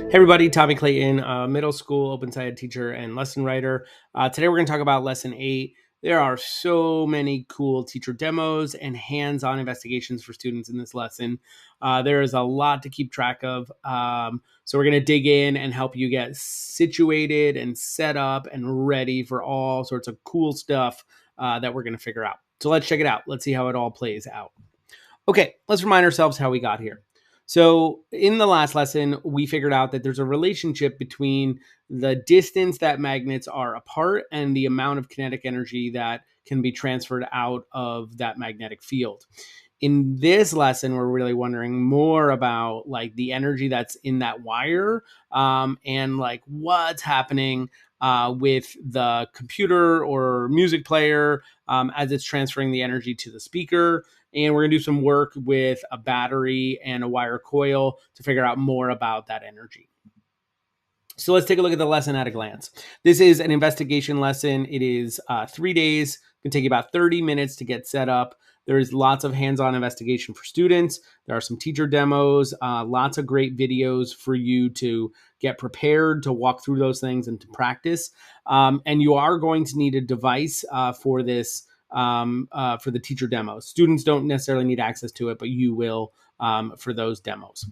Hey everybody, Tommy Clayton, middle school OpenSciEd teacher and lesson writer. Today we're going to talk about lesson 8. There are so many cool teacher demos and hands-on investigations for students in this lesson. There is a lot to keep track of. So we're going to dig in and help you get situated and set up and ready for all sorts of cool stuff that we're going to figure out. So let's check it out. Let's see how it all plays out. Okay, let's remind ourselves how we got here. So, in the last lesson, we figured out that there's a relationship between the distance that magnets are apart and the amount of kinetic energy that can be transferred out of that magnetic field. In this lesson, we're really wondering more about like the energy that's in that wire, and like what's happening with the computer or music player as it's transferring the energy to the speaker. And we're going to do some work with a battery and a wire coil to figure out more about that energy. So let's take a look at the lesson at a glance. This is an investigation lesson. It is 3 days. It can take you about 30 minutes to get set up. There's lots of hands-on investigation for students. There are some teacher demos, lots of great videos for you to get prepared to walk through those things and to practice. And you are going to need a device for this, for the teacher demos. Students don't necessarily need access to it, but you will for those demos.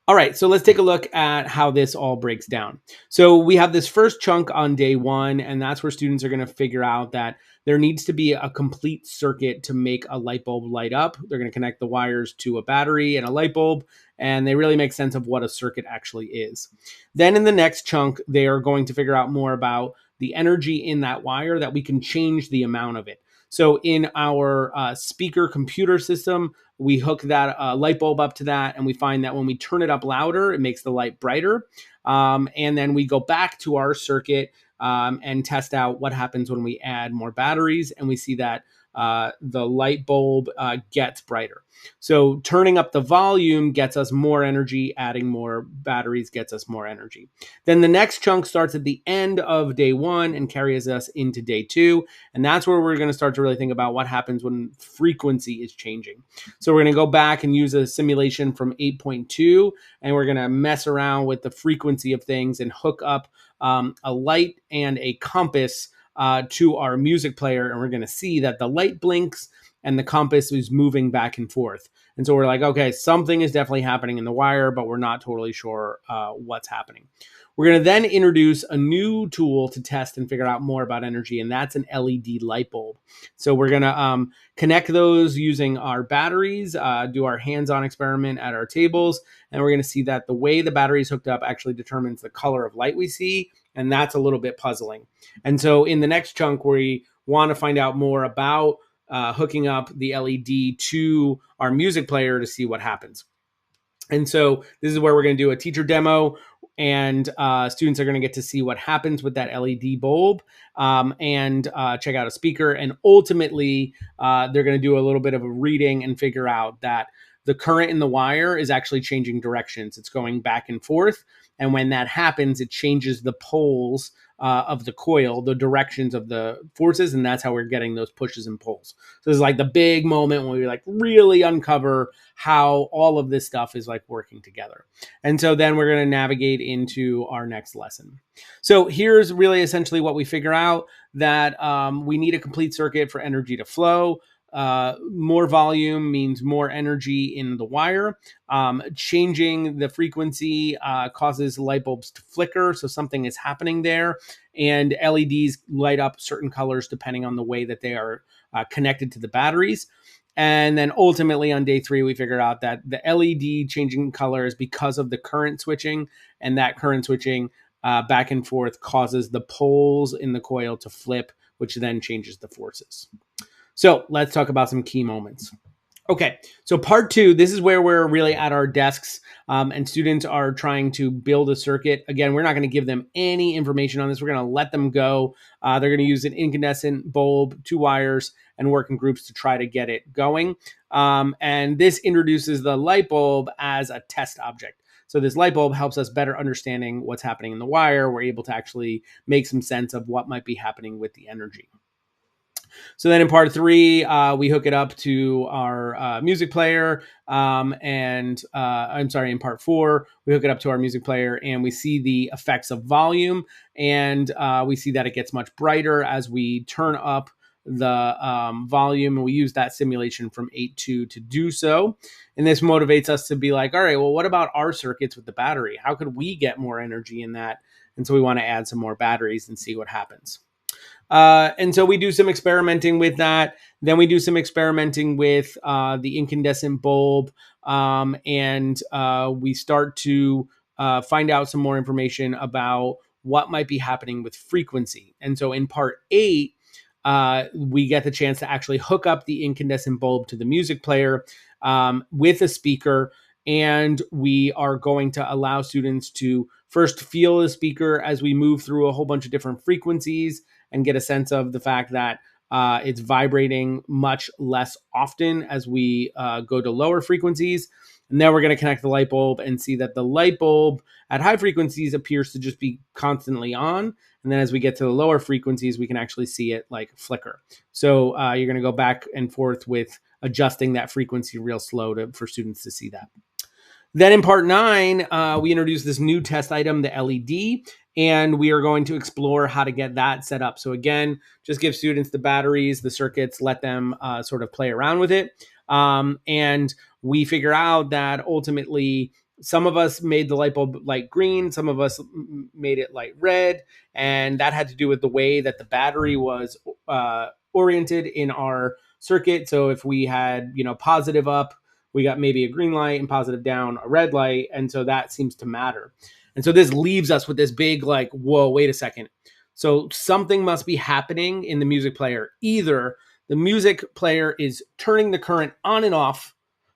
All right, so let's take a look at how this all breaks down. So we have this first chunk on day 1, and that's where students are going to figure out that there needs to be a complete circuit to make a light bulb light up. They're going to connect the wires to a battery and a light bulb, and they really make sense of what a circuit actually is. Then in the next chunk, they are going to figure out more about the energy in that wire, that we can change the amount of it. So in our speaker computer system, we hook that light bulb up to that, and we find that when we turn it up louder, it makes the light brighter. And then we go back to our circuit and test out what happens when we add more batteries, and we see that the light bulb gets brighter. So turning up the volume gets us more energy, adding more batteries gets us more energy. Then the next chunk starts at the end of day 1 and carries us into day 2. And that's where we're going to start to really think about what happens when frequency is changing. So we're going to go back and use a simulation from 8.2, and we're going to mess around with the frequency of things and hook up a light and a compass to our music player, and we're going to see that the light blinks and the compass is moving back and forth. And so we're like, okay, something is definitely happening in the wire, but we're not totally sure what's happening. We're going to then introduce a new tool to test and figure out more about energy, and that's an LED light bulb. So we're going to connect those using our batteries, do our hands-on experiment at our tables, and we're going to see that the way the battery is hooked up actually determines the color of light we see, and that's a little bit puzzling. And so in the next chunk, we want to find out more about hooking up the LED to our music player to see what happens. And so this is where we're going to do a teacher demo, and students are going to get to see what happens with that LED bulb and check out a speaker. And ultimately, they're going to do a little bit of a reading and figure out that the current in the wire is actually changing directions. It's going back and forth. And when that happens, it changes the poles of the coil, the directions of the forces, and that's how we're getting those pushes and pulls. So it's like the big moment when we like really uncover how all of this stuff is like working together. And so then we're going to navigate into our next lesson. So here's really essentially what we figure out, that we need a complete circuit for energy to flow. More volume means more energy in the wire. Changing the frequency causes light bulbs to flicker, so something is happening there. And LEDs light up certain colors depending on the way that they are connected to the batteries. And then ultimately on day 3, we figured out that the LED changing color is because of the current switching, and that current switching back and forth causes the poles in the coil to flip, which then changes the forces. So let's talk about some key moments. Okay, so part 2, this is where we're really at our desks and students are trying to build a circuit. Again, we're not going to give them any information on this. We're going to let them go. They're going to use an incandescent bulb, 2 wires, and work in groups to try to get it going. And this introduces the light bulb as a test object. So this light bulb helps us better understanding what's happening in the wire. We're able to actually make some sense of what might be happening with the energy. So then in part 3, we hook it up to our music player. In part 4, we hook it up to our music player and we see the effects of volume. And we see that it gets much brighter as we turn up the volume. And we use that simulation from 8.2 to do so. And this motivates us to be like, all right, well, what about our circuits with the battery? How could we get more energy in that? And so we want to add some more batteries and see what happens. And so we do some experimenting with that. Then we do some experimenting with the incandescent bulb. And we start to find out some more information about what might be happening with frequency. And so in part 8, we get the chance to actually hook up the incandescent bulb to the music player with a speaker. And we are going to allow students to first feel the speaker as we move through a whole bunch of different frequencies and get a sense of the fact that it's vibrating much less often as we go to lower frequencies. And then we're going to connect the light bulb and see that the light bulb at high frequencies appears to just be constantly on. And then as we get to the lower frequencies, we can actually see it like flicker. So you're going to go back and forth with adjusting that frequency real slow for students to see that. Then in part 9, we introduce this new test item, the LED, and we are going to explore how to get that set up. So again, just give students the batteries, the circuits, let them sort of play around with it. And we figure out that ultimately some of us made the light bulb light green, some of us made it light red, and that had to do with the way that the battery was oriented in our circuit. So if we had, positive up, we got maybe a green light, and positive down, a red light. And so that seems to matter. And so this leaves us with this big like, whoa, wait a second. So something must be happening in the music player. Either the music player is turning the current on and off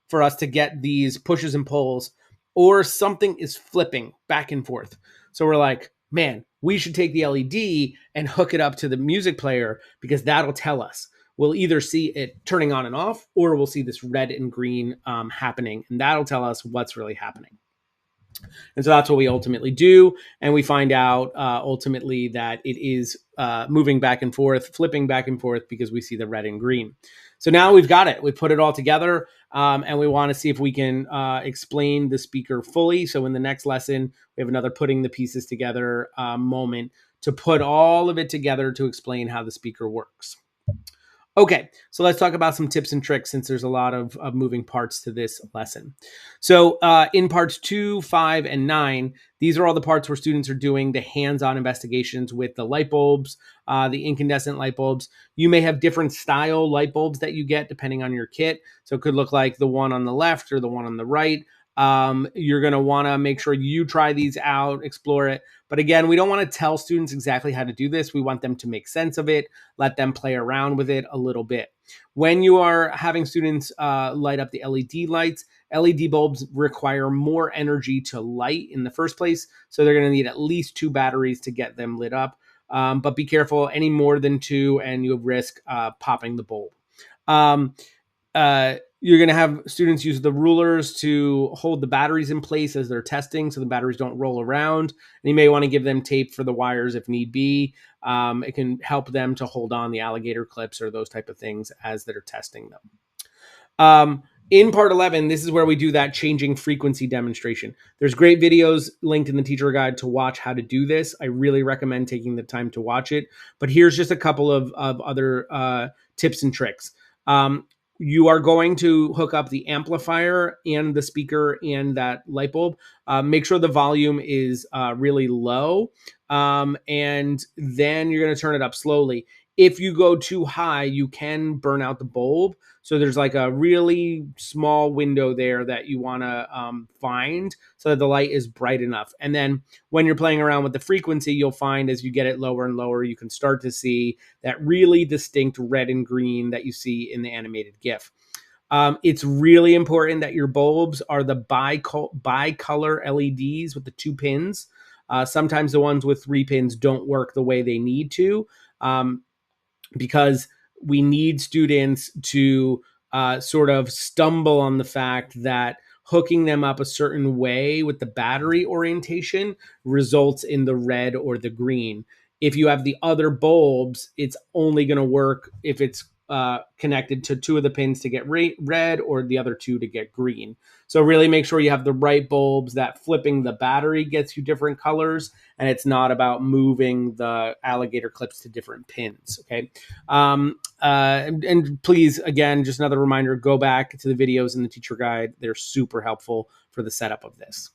for us to get these pushes and pulls, or something is flipping back and forth. So we're like, man, we should take the LED and hook it up to the music player because that'll tell us. We'll either see it turning on and off, or we'll see this red and green happening, and that'll tell us what's really happening. And so that's what we ultimately do, and we find out ultimately that it is moving back and forth, flipping back and forth because we see the red and green. So now we've got it. We put it all together, and we want to see if we can explain the speaker fully. So in the next lesson, we have another putting the pieces together moment to put all of it together to explain how the speaker works. Okay, so let's talk about some tips and tricks since there's a lot of moving parts to this lesson. So in parts 2, 5, and 9, these are all the parts where students are doing the hands-on investigations with the light bulbs, the incandescent light bulbs. You may have different style light bulbs that you get depending on your kit. So it could look like the one on the left or the one on the right. You're going to want to make sure you try these out, explore it. But again, we don't want to tell students exactly how to do this. We want them to make sense of it, let them play around with it a little bit. When you are having students light up the LED lights, LED bulbs require more energy to light in the first place. So they're going to need at least 2 batteries to get them lit up. But be careful, any more than 2 and you risk popping the bulb. You're going to have students use the rulers to hold the batteries in place as they're testing so the batteries don't roll around. And you may want to give them tape for the wires if need be. It can help them to hold on the alligator clips or those type of things as they're testing them. In part 11, this is where we do that changing frequency demonstration. There's great videos linked in the teacher guide to watch how to do this. I really recommend taking the time to watch it. But here's just a couple of other tips and tricks. You are going to hook up the amplifier and the speaker and that light bulb. Make sure the volume is really low. And then you're going to turn it up slowly. If you go too high, you can burn out the bulb. So there's like a really small window there that you want to find so that the light is bright enough. And then when you're playing around with the frequency, you'll find as you get it lower and lower, you can start to see that really distinct red and green that you see in the animated GIF. It's really important that your bulbs are the bicolor LEDs with the 2 pins. Sometimes the ones with 3 pins don't work the way they need to. Because we need students to sort of stumble on the fact that hooking them up a certain way with the battery orientation results in the red or the green. if you have the other bulbs, it's only going to work if it's connected to two of the pins to get red or the other two to get green. So really make sure you have the right bulbs, that flipping the battery gets you different colors, and it's not about moving the alligator clips to different pins. Okay. And please, again, just another reminder, go back to the videos in the teacher guide. They're super helpful for the setup of this.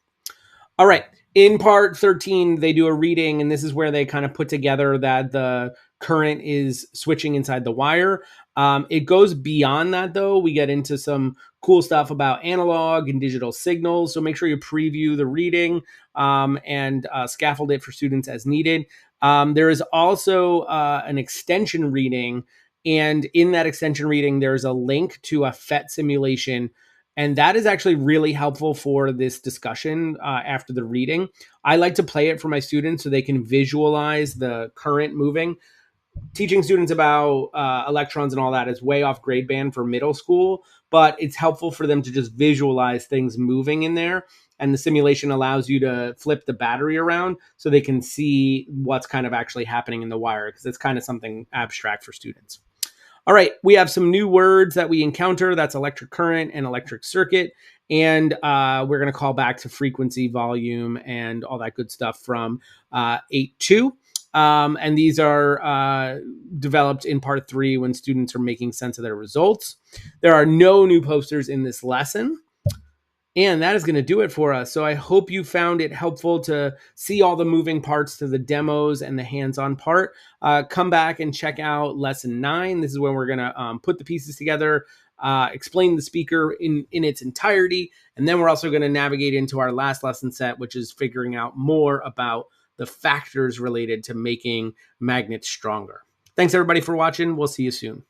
All right. In part 13, they do a reading, and this is where they kind of put together that the current is switching inside the wire. It goes beyond that, though. We get into some cool stuff about analog and digital signals. So make sure you preview the reading and scaffold it for students as needed. There is also an extension reading. And in that extension reading, there's a link to a PhET simulation. And that is actually really helpful for this discussion after the reading. I like to play it for my students so they can visualize the current moving. Teaching students about electrons and all that is way off grade band for middle school, but it's helpful for them to just visualize things moving in there. And the simulation allows you to flip the battery around so they can see what's kind of actually happening in the wire, because it's kind of something abstract for students. All right, we have some new words that we encounter. That's electric current and electric circuit. And we're going to call back to frequency, volume, and all that good stuff from 8.2. And these are developed in part 3 when students are making sense of their results. There are no new posters in this lesson. And that is going to do it for us. So I hope you found it helpful to see all the moving parts to the demos and the hands-on part. Come back and check out lesson 9. This is when we're going to put the pieces together, explain the speaker in its entirety. And then we're also going to navigate into our last lesson set, which is figuring out more about the factors related to making magnets stronger. Thanks, everybody, for watching. We'll see you soon.